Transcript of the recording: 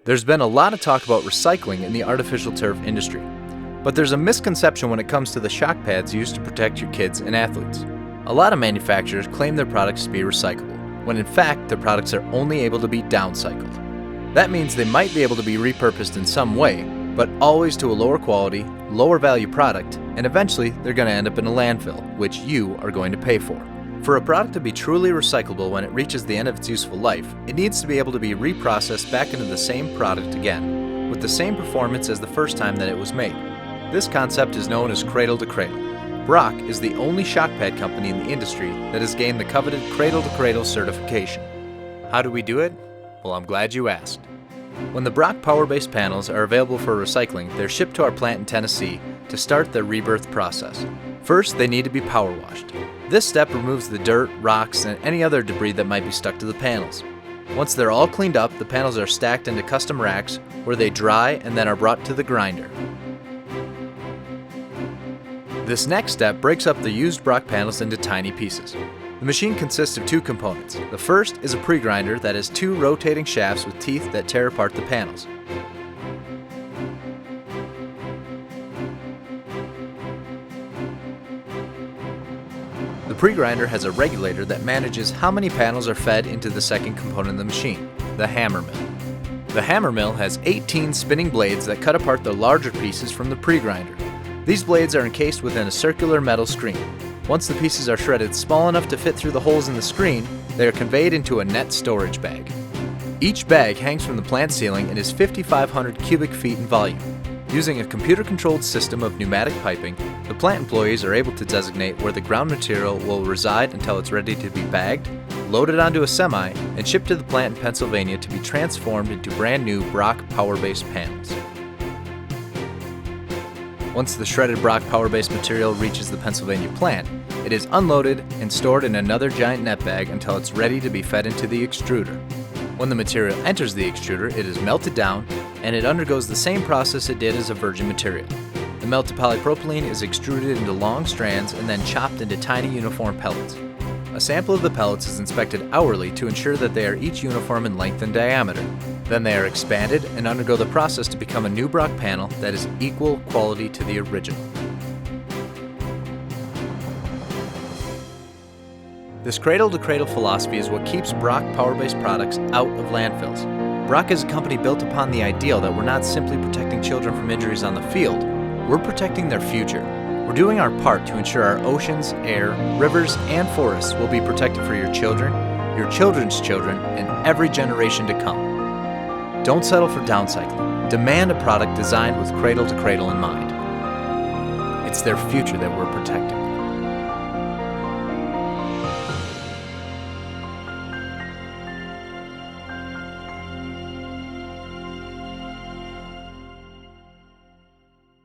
There's been a lot of talk about recycling in the artificial turf industry, but there's a misconception when it comes to the shock pads used to protect your kids and athletes. A lot of manufacturers claim their products to be recyclable, when in fact their products are only able to be downcycled. That means they might be able to be repurposed in some way, but always to a lower quality, lower value product, and eventually they're going to end up in a landfill, which you are going to pay for. For a product to be truly recyclable when it reaches the end of its useful life, it needs to be able to be reprocessed back into the same product again, with the same performance as the first time that it was made. This concept is known as Cradle-to-Cradle. Brock is the only shock pad company in the industry that has gained the coveted Cradle-to-Cradle certification. How do we do it? Well, I'm glad you asked. When the Brock PowerBase panels are available for recycling, they're shipped to our plant in Tennessee to start their rebirth process. First, they need to be power washed. This step removes the dirt, rocks, and any other debris that might be stuck to the panels. Once they're all cleaned up, the panels are stacked into custom racks where they dry and then are brought to the grinder. This next step breaks up the used Brock panels into tiny pieces. The machine consists of two components. The first is a pre-grinder that has two rotating shafts with teeth that tear apart the panels. The pre-grinder has a regulator that manages how many panels are fed into the second component of the machine, the hammer mill. The hammer mill has 18 spinning blades that cut apart the larger pieces from the pre-grinder. These blades are encased within a circular metal screen. Once the pieces are shredded small enough to fit through the holes in the screen, they are conveyed into a net storage bag. Each bag hangs from the plant ceiling and is 5,500 cubic feet in volume. Using a computer-controlled system of pneumatic piping, the plant employees are able to designate where the ground material will reside until it's ready to be bagged, loaded onto a semi, and shipped to the plant in Pennsylvania to be transformed into brand new Brock PowerBase panels. Once the shredded Brock PowerBase material reaches the Pennsylvania plant, it is unloaded and stored in another giant net bag until it's ready to be fed into the extruder. When the material enters the extruder, it is melted down and it undergoes the same process it did as a virgin material. The melted polypropylene is extruded into long strands and then chopped into tiny uniform pellets. A sample of the pellets is inspected hourly to ensure that they are each uniform in length and diameter. Then they are expanded and undergo the process to become a new Brock panel that is equal quality to the original. This cradle-to-cradle philosophy is what keeps Brock PowerBase products out of landfills. Brock is a company built upon the ideal that we're not simply protecting children from injuries on the field, we're protecting their future. We're doing our part to ensure our oceans, air, rivers, and forests will be protected for your children, your children's children, and every generation to come. Don't settle for downcycling. Demand a product designed with cradle-to-cradle in mind. It's their future that we're protecting.